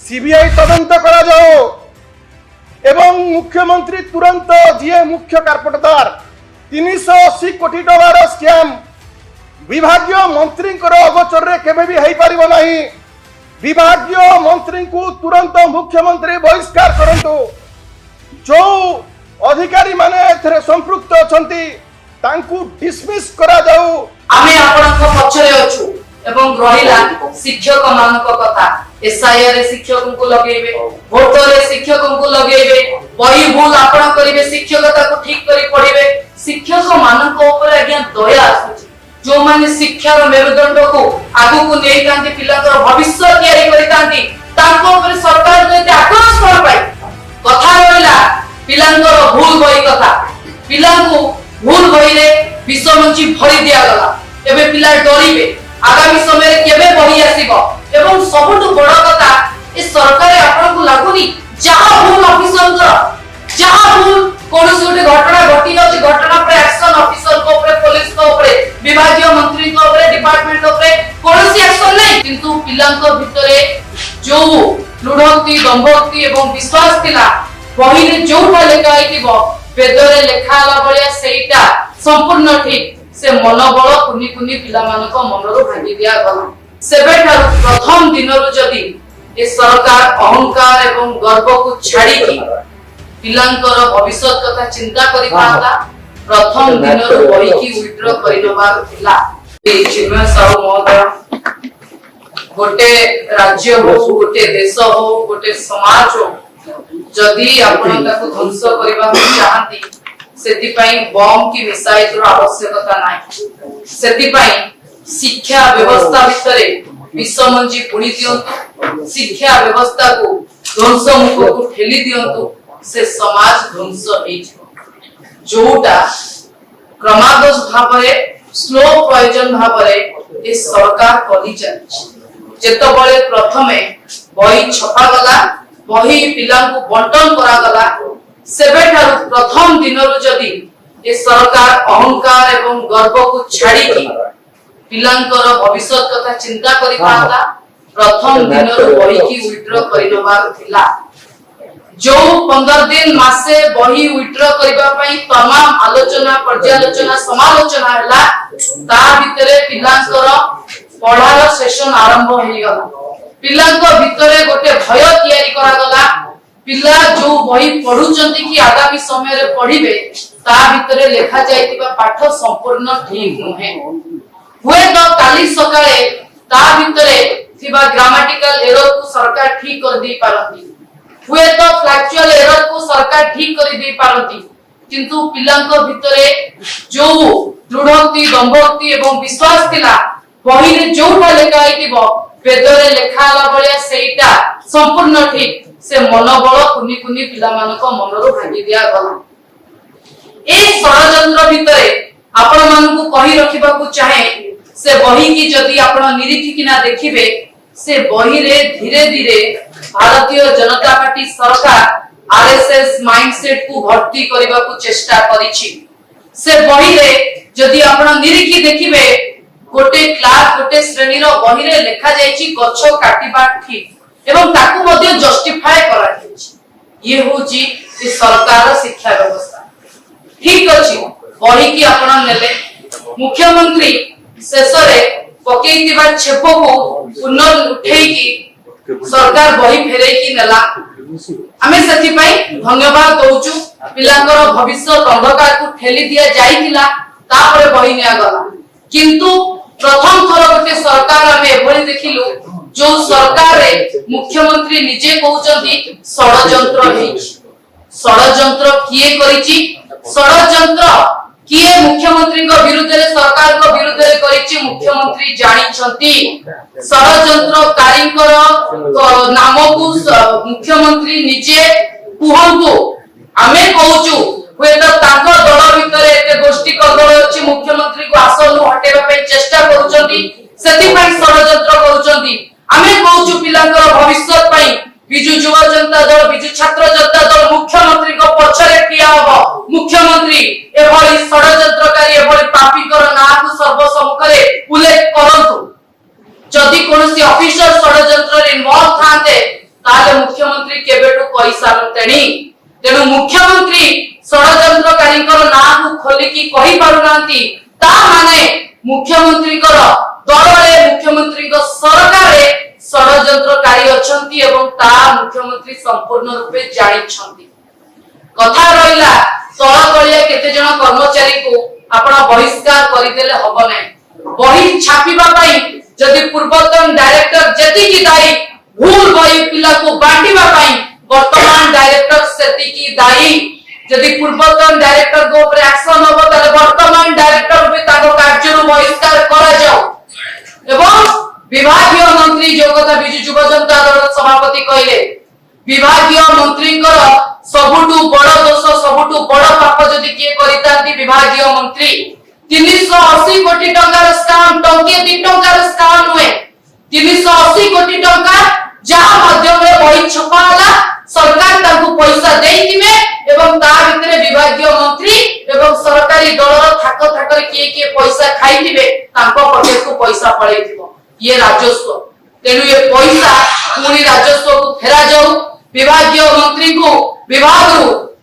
CBI तदंत करा जाओ एवं मुख्यमंत्री तुरंत जी मुख्य कार्पोरेटर 380 कोटी डॉलर स्कैम विभागीय मंत्री अगोचर केबे भी हो पारिबो नहीं। विभागीय मंत्री को तुरंत मुख्यमंत्री बहिष्कार करंतु। जो अधिकारी माने एथरे संपृक्त अछंती तांकू डिसमिस करा जाऊ। आमे आपनक पछरे अछु एवं रहिला शिक्षक मानक कथा एसआईआर रे शिक्षक को लगेबे, वोटर रे शिक्षक को लगेबे, बही भूल आपण करिवे, शिक्षकता को ठीक करी पढिबे। शिक्षक मानक ऊपर आज्ञा दया आसुची जो माने शिक्षार मेरुदंड को आगु को नेई कांती पिलाकर भविष्य तयारी करी कांती तांको ऊपर सरकार जते आक्रोश कर पाई कथा रहिला पिलांकर भूल बही कथा। पिलांको भूल बही रे विषमंची भरी दिया गला। एबे पिला डरिबे आगामी समय रे केबे बही आसीबो एवं सबटु बड़ कथा ए सरकार आपन को लागुनी जहां भूल ऑफिसर जहां भूल कोनोसी गोटे घटना घटी जाउची घटना पर एक्शन ऑफिसर को ऊपर पुलिस को ऊपर विभागीय मंत्री को ऊपर डिपार्टमेंट को ऊपर कोनोसी एक्शन नहीं किंतु पिलांको भितरे जो लुढ़क्ति दंभक्ति एवं विश्वास थिला बही रे जोटा लेखा आइतिबो वेद रे लेखा आला बलिया सेइटा संपूर्ण ठीक से मनोबल कुनी कुनी पिला मानक मनरो भांगी दिया गला। सेबेठार प्रथम दिनरु जदी ए सरकार अहंकार एवं गर्व को छाड़ी की पिलांकर भविष्य कथा चिंता करि थाता प्रथम दिनरु बही की विड्रॉ करिनबार थिला। ए चिन्मय साहू महोदय गोटे राज्य हो गोटे देश हो गोटे समाज हो जदी आपण ताको ध्वंस करिबा चाहती सेति पई बम की मिसाइल रो आवश्यकता नाही। सेति पई शिक्षा व्यवस्था भितरे विषमंजी पुणी दियंतु शिक्षा व्यवस्था को ध्वंस मुख को ठेली दियंतु से समाज ध्वंस हेइ जोटा क्रमागत भाबरे स्लो प्रयोजन भाबरे ए सरकार करि चलछि। जेतबळे प्रथमे बही छपा गला बही पिला को बंटन करा गला सेबेठार प्रथम दिनरु जदी ए सरकार अहंकार एवं गर्व को छाड़ी की पिलांकर भविष्य कथा चिंता करि थाता प्रथम दिनरु बही की विड्रॉ करिनबार थिला। जो 15 दिन मासे बही विड्रॉ करिबा पई तमाम आलोचना पर्यालोचना समालोचना हला ता भितरे पिलांकर पढ़ार सेशन आरंभ होई गला। पिलांक भितरे गोटे भय तयारी करा गला। पिला जो बही पढुचंती कि आगामी समय रे पढिबे ता भितरे लेखा जायतिबा पाठ संपूर्ण ठीक नहे हुए तो काली सकाळे ता भितरे थिबा ग्रामेटिकल एरर को सरकार ठीक कर दी पारंती हुए तो फैक्चुअल एरर को सरकार ठीक कर दी पारंती किंतु पिलांक भितरे जो दृढ़क्ति दंभक्ति एवं विश्वास थिला बही रे जोटा लेखा आइतिबो वेद रे लेखा आला बलिया सेइटा संपूर्ण ठीक से मनोबल कुनी कुनी पिला मानक मनरो भांगी दिया गला। ए षडयंत्र भितरे आपण मानकु कहि रखिबा को चाहे से बही की जदी आपण निरीक्षी किना देखिबे से बही रे धीरे धीरे भारतीय जनता पार्टी सरकार आरएसएस माइंडसेट को भर्ती करिबा को चेष्टा करिछि। से बही रे जदी आपण निरीक्षी देखिबे गोटे क्लास गोटे श्रेणी रो बही रे लेखा जायछि गच्छ काटिबा ठीक एवं ताकू मध्ये जस्टिफाई करा जायछि। ये होची ए सरकार शिक्षा व्यवस्था ठीक अछि। बही की आपण नेले मुख्यमंत्री शेषरे पकेइतिबा छेपो को पुनः उठेई की सरकार बही फेरै की नेला आमे सेति पई धन्यवाद दउचु। पिलांकर भविष्य अंधकार को ठेली दिया जाइतिला तापरे बही निया गला किंतु प्रथम थर गोटे सरकार आमे एभली देखिलु जो सरकार रे मुख्यमंत्री निजे कहउचंती षडयंत्र हेछि। षडयंत्र किए करिछि षडयंत्र किए मुख्यमंत्री को विरुद्ध रे सरकार को विरुद्ध रे करिछि मुख्यमंत्री जानिछंती। षडयंत्रकारी नाम को मुख्यमंत्री निजे कुहंतु आमे कहउचु हुए तो ताको दल भितरे एते गोष्ठी कदल अछि मुख्यमंत्री को आसनु हटेबा पे चेष्टा करूचंती सेति पई षडयंत्र करूचंती। आमे कहउचु पिलांकर भविष्य पई बिजु युवा जनता दल बिजु छात्र जनता दल मुख्यमंत्री को पछरे ठिया हबो। मुख्यमंत्री एभली षडयंत्रकारी एभली पापीकर ना को सर्वसम्मुखरे उल्लेख करंतु जदि कोनोसी ऑफिसर षडयंत्र रे इन्वॉल्व थांते ताले मुख्यमंत्री केबेटु कहि सारतेनी तेनु मुख्यमंत्री षडयंत्रकारी ना को खोलिकी कहि पारुनांती ता माने मुख्यमंत्री दलरे मुख्यमंत्री सरकार षडयंत्रकारी अछंती एवं ता मुख्यमंत्री संपूर्ण रूपे जानिछंती कथा रहिला तळतळिया केते जण कर्मचारी को आपण बहिष्कार करिदेले हबो नै बही छापिबा पई जदि पूर्वतन डायरेक्टर जति की दायी भूल बही पिला को बांटीबा पई वर्तमान डायरेक्टर सेति की दायी जदि पूर्वतन डायरेक्टर को ऊपर एक्शन हबो तले वर्तमान डायरेक्टर भी ताको कार्यरु बहिष्कार करा जाओ एवं विभागीय मंत्री जो कथा बिजु युवा जनता दल सभापति कहले विभागीय मंत्री सबुठु बड़ दोष सबुठु बड़ पाप जदि किए करितांती विभागीय मंत्री 380 कोटी टंकार स्काम टंके 2 टंकार स्काम हुए 380 कोटी टंका जहां माध्यम में बही छपा होला सरकार ताकू पैसा देइतिमे एवं ता भितरे विभागीय मंत्री एवं सरकारी दलर थाक थाकर किए पैसा खाइतिबे तांको पॉकेट को पैसा पळैतिबो ये राजस्व तेनु ये पैसा पूरी राजस्व को फेरा जाऊ विभागीय मंत्री को विभाग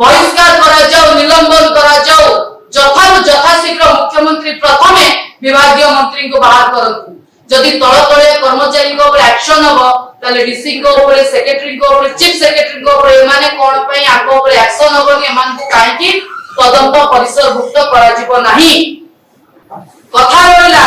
बहिष्कार करा जाओ निलंबन करा जाओ यथाशीघ्र मुख्यमंत्री प्रथमे विभागीय मंत्री को बाहर करंतु जदि तळतळे कर्मचारी को ऊपर एक्शन हबो तले डीसी को ऊपर सेक्रेटरी को ऊपर चीफ सेक्रेटरी को ऊपर माने कोन पई आगो ऊपर एक्शन हबो कि मान को काहे कि तदंत परिसर भुक्त करा जिवो नाही कथा रहिला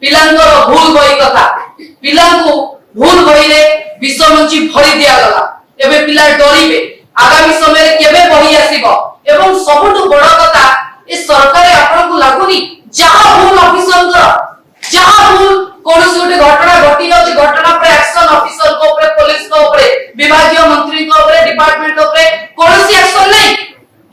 पिलांकर भूल बही कथा पिलांको भूल बही रे विषमंची भरी दिया गला एबे पिला डरिबे आगामी समय रे केबे बही आसीबो एवं सबुठु बड़ कथा ए सरकार आपन को लागुनी जहां भूल ऑफिसर जहां भूल कोनोसी गोटे घटना घटी जाउची घटना पर एक्शन ऑफिसर को ऊपर पुलिस को ऊपर विभागीय मंत्री को ऊपर डिपार्टमेंट को ऊपर कोनोसी एक्शन नहीं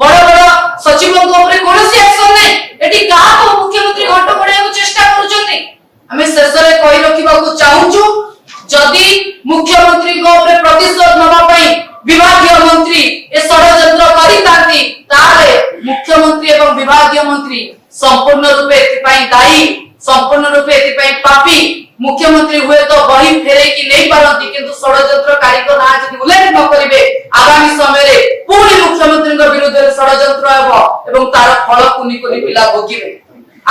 बड़ बड़ सचिव को ऊपर कोनोसी एक्शन नहीं एटी का को मुख्यमंत्री घंट पड़े को चेष्टा करूचंती हमें शेषरे कहि रखिबा को चाहूछु जदि मुख्यमंत्री को ऊपर प्रतिशोध नबा पई विभागीय मंत्री ए षडयंत्र करितांती तारे मुख्यमंत्री एवं विभागीय मंत्री संपूर्ण रूपे एतिपाई दायी संपूर्ण रूपे एतिपाई पापी मुख्यमंत्री हुए तो बही फेरे की नहीं पारंती किंतु षडयंत्रकारी को ना जदि उल्लेख न करिवे आगामी समय रे पूरी मुख्यमंत्री को विरुद्ध रे षडयंत्र हेबो एवं तार फल कुनी कुनी पिला भोगिबे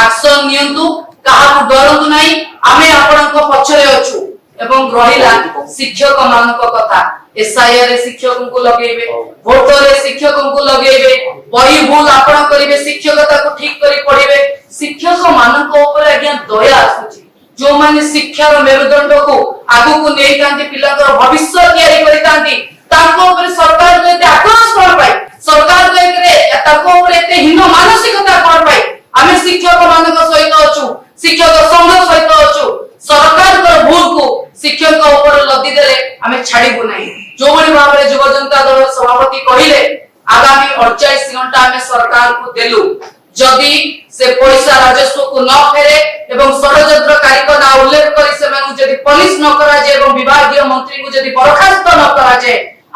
एक्शन नियंतु काहा डरंतु नाही आमे आपनक पछरे अछु एवं रहिला शिक्षक मानक कथा एसआईआर रे शिक्षकों को लगेबे वोटर रे शिक्षकों को लगेबे बही भूल आपण करिवे शिक्षकता को ठीक करी पड़िबे शिक्षक मानक ऊपर आज्ञा दया आसुची जो माने शिक्षार मेरुदंड को आगु को नेई तांती पिलाकर भविष्य तयारी करी तांती ताको ऊपर सरकार को एते आक्रोश कोन पाई सरकार को एकरे ताको ऊपर एते हीन मानसिकता कोन पाई आमे शिक्षक मानक सहित अछु शिक्षक संघ सहित अछु सरकार को भूल को शिक्षक ऊपर लदी देले आमे छाड़ीबु नाही जो बड़ी भाव रे युवा जनता दल सभापति कहिले आगामी 48 घंटा में सरकार को देलु जदि से पैसा राजस्व को न फेरे एवं षडयंत्रकारी को ना उल्लेख करी से मेनु जदि पुलिस न करा जे एवं विभागीय मंत्री को जदि बरखास्त न करा जे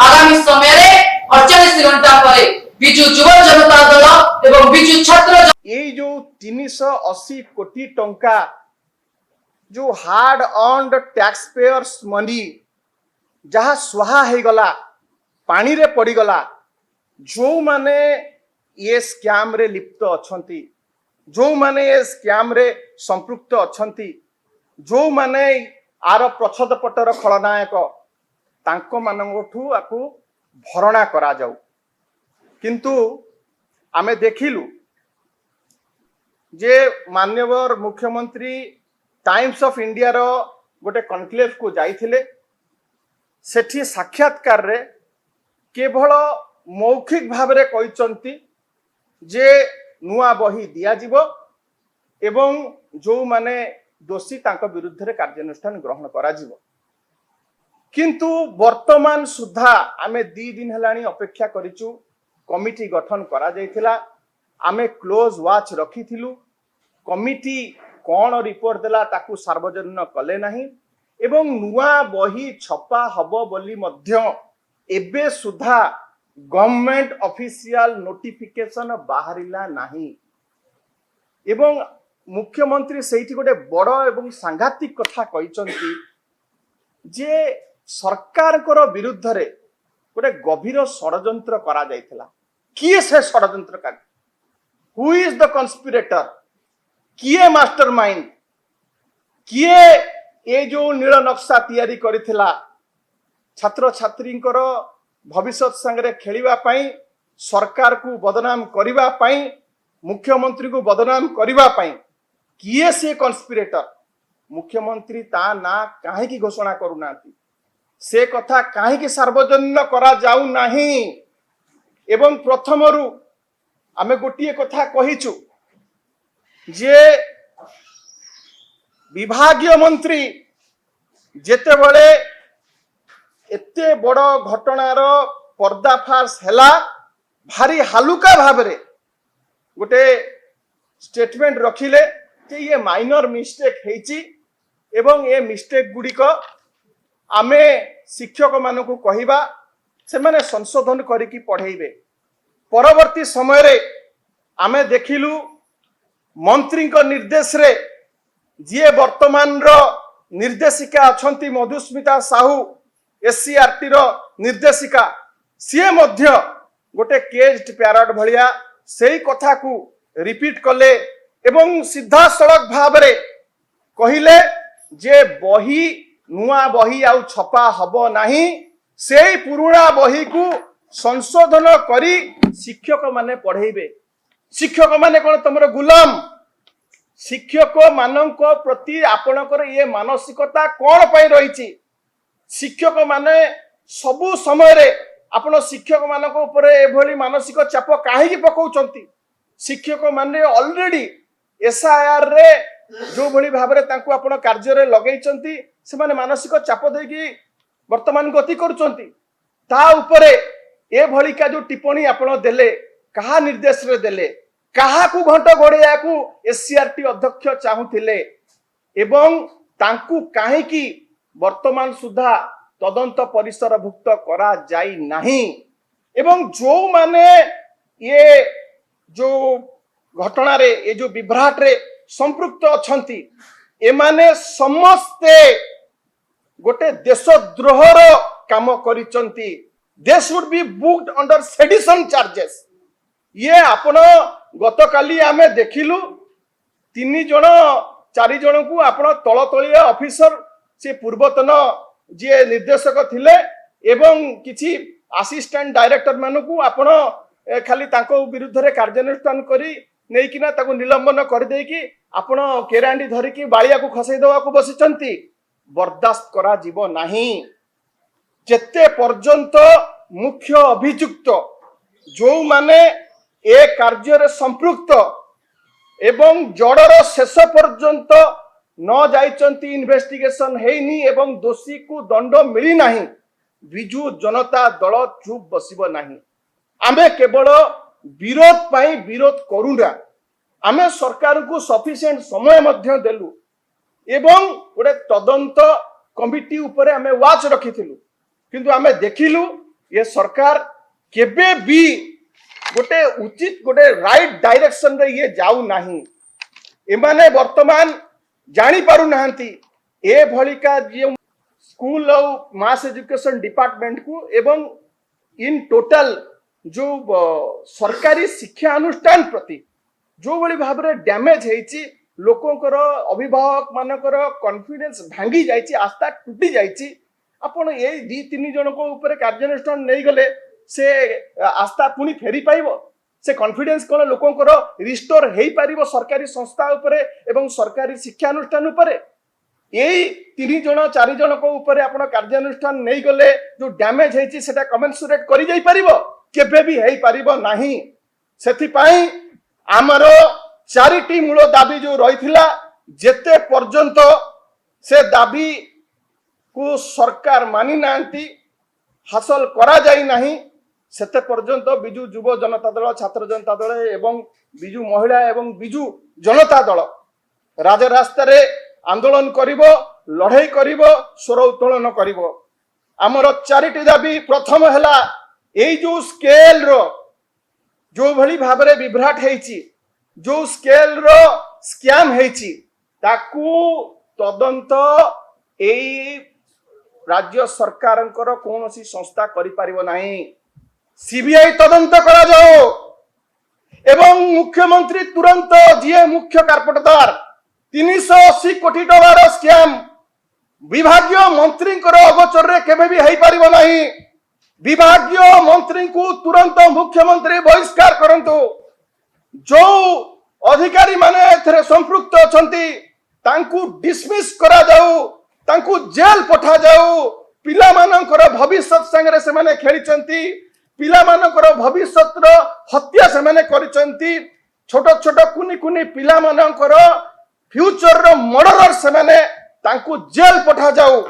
आगामी समय रे 48 घंटा परे बिजु युवा जनता दल एवं बिजु छात्र ये जो 380 कोटी टंका जो hard earned tax payers money जहाँ स्वाहा है गला पानी रे पड़ी गला जो माने ये स्कैम रे लिप्त अछंती जो माने ये स्कैम रे संपृक्त अछंती जो माने आर प्रछद पटर खलनायक तांको मानंगठू आकु भरणा करा जाऊ किंतु आमे देखिलु जे माननीय मुख्यमंत्री टाइम्स ऑफ इंडिया रो गोटे कनक्लेव को जाइथिले सेठी साक्षात्कार रे केवल मौखिक भाव रे कहिचंती जे नुआ बही दिया जिवो एवं जो माने दोषी तांको विरुद्ध रे कार्यानुष्ठान ग्रहण करा जिवो किंतु वर्तमान सुधा आमे 2 दिन हेलानी अपेक्षा करिचु कमिटी गठन करा जाइथिला आमे क्लोज वाच रखिथिलु कमिटी कौन रिपोर्ट देला ताकू सार्वजनीन कले नहीं एवं नुआ बही छपा हबो बोली मध्य एबे सुधा गवर्नमेंट ऑफिशियल नोटिफिकेशन बाहरिला नहीं एवं मुख्यमंत्री सेठी गोटे बड़ एवं सांघातिक कथा कहिचंती जे सरकार विरुद्ध रे गोटे गभीर षड्यंत्र करा जायथिला किए से षड्यंत्रकारी हु इज द कन्स्पिरेटर किए मास्टर माइंड किए ये जो नील नक्शा तैयारी करिथिला छात्र छात्री भविष्य संगे खेलिबा पई सरकार को बदनाम करिबा पई मुख्यमंत्री को बदनाम करिबा पई किए से कन्स्पिरेटर मुख्यमंत्री ता ना काहे की घोषणा करूना से कथा काहे की सार्वजनिक करा जाऊ नाही एवं प्रथमरु आमे गोटिए कथा कहिचु जे विभागीय मंत्री जेते बळे एते बड़ घटनार पर्दाफाश हैला भारी हालुका भाबरे गोटे स्टेटमेंट रखिले जे ये माइनर मिस्टेक हेची एवं ये मिस्टेक गुडी को आमे शिक्षक मानकु कहिबा से माने संशोधन करिकी पढ़ेइबे परवर्ती समय रे आमे देखिलु मंत्री को निर्देश रे जे वर्तमान रो निर्देशिका अछंती मधुस्मिता साहू एससीआरटी रो निर्देशिका सी मध्य गोटे केज्ड पैरट भलिया सेही कथा को रिपीट कले एवं सीधा सड़क भाव रे कहिले जे बही नुआ बही आउ छपा हबो नाही सेही पुराना बही को संशोधन करी शिक्षक माने पढ़ेइबे शिक्षक माने कोन तमरो गुलाम शिक्षक मानक प्रति आपणकर ये मानसिकता कौन पाई रही शिक्षक माने सबु समय रे आपण शिक्षक मानक ऊपर एभली मानसिक चाप काहे पकाउचंती शिक्षक माने ऑलरेडी एसआईआर रे जो भली भाबरे तांको आपण कार्य रे लगैचंती से माने मानसिक चाप देकी वर्तमान गति करूचंती ता ऊपरे ए भली का जो टिप्पणी आपण देले कहा निर्देश रे देले कहा को घंट घोड़िया को एससीआरटी अध्यक्ष चाहूथिले एवं तांकु काहे की वर्तमान सुधा तदंत परिसर भुक्त करा जाई नाही एवं जो माने ये जो घटना रे ये जो विभ्राट रे संपृक्त अछंती ए माने समस्ते गोटे देशद्रोहर काम करिचंती they should be booked under sedition charges ये आपण गतकाली आमे देखिलु 3 जण 4 जण को आपण तलतलिया ऑफिसर से पूर्वतन जे निर्देशक थिले एवं किछि असिस्टेंट डायरेक्टर मानकु आपण खाली तांको विरुद्ध रे कार्यानुष्ठान करी नै किना ताको निलंबन कर देई कि आपण केरांडी धरि कि बालिया को खसै देवा को बसिचंती बर्दाश्त करा जीवो नाही जेते पर्यंत मुख्य अभियुक्त जो माने ए कार्य रे संपृक्त एवं जड़र शेष पर्यंत न जाइचंती इन्वेस्टिगेशन हेनी एवं दोषी को दंड मिली नाही बिजु जनता दल चुप बसिबो नाही आमे केवल विरोध पाई विरोध करूना आमे सरकार को सफिशिएंट समय मध्य देलु एवं गोटे तदंत कमिटी ऊपर आमे वाच रखिथिलु किंतु आमे देखिलु ये सरकार केबे भी गोटे उचित गोटे राइट डायरेक्शन रे ये जाऊ नाही एमाने वर्तमान जानी पारु नाहंती ए भलिका जे स्कूल और मास एजुकेशन डिपार्टमेंट को एवं इन टोटल जो सरकारी शिक्षा अनुष्ठान प्रति जो भली भाव रे डैमेज हेची लोकंकर अभिभावक मानकर कॉन्फिडेंस भांगी जाइची आस्था टूटी जाइची आपण ए 2-3 जन को ऊपर कार्यानुष्ठान नहीं गले से आस्था पुणी फेरी पाइबो से कॉन्फिडेंस कोन लोकंकर रिस्टोर हेई पारिबो सरकारी संस्था ऊपर एवं सरकारी शिक्षा अनुष्ठान ऊपर एई 3 जन 4 जन को ऊपर आपण कार्यानुष्ठान नहीं गले जो डैमेज हेची सेटा कमेंसुरेट करि जाई पारिबो केबे भी हेई पारिबो नाही सेथि पई हमरो चारिटी मूल दाबी जो रहिथिला जेते पर्यंत से दाबी को सरकार मानि नांती हासिल करा जाई नाही सेते पर्यंत बिजु युव जनता दल छात्र जनता दल एवं बिजु महिला एवं बिजु जनता दल राजरास्ता रे आंदोलन करिवो लड़ाई करिवो स्वर उत्तोलन करिवो हमर चारिटी दाबी प्रथम हला एई जो स्केल रो जो भली भाबरे विभ्राट हेची जो स्केल रो स्कैम हेची ताकू तदंत एई राज्य सरकारଙ୍କର କୌଣସି ସଂସ୍ଥା କରିପାରିବ ନାହିଁ। सीबीआई तदंत करा जाओ एवं मुख्यमंत्री तुरंत जीए मुख्य कार्पटदार 380 कोटी टंकार स्कैम विभागीय मंत्री अगोचर रे केबे भी हेई परिबो नाही। विभागीय मंत्री को तुरंत मुख्यमंत्री बहिष्कार करंतु। जो अधिकारी माने एथरे संपृक्त अछंती तांकू डिसमिस करा जाऊ, तांकू जेल पठा जाऊ। पिला मानकर भविष्य संगे से माने खेलिचंती, पिला मानकर भविष्य हत्या से माने करिचंती। छोट छोट कुनी कुनी पिला मानकर फ्यूचर रो मर्डरर से माने तांकू जेल पठा जाऊ।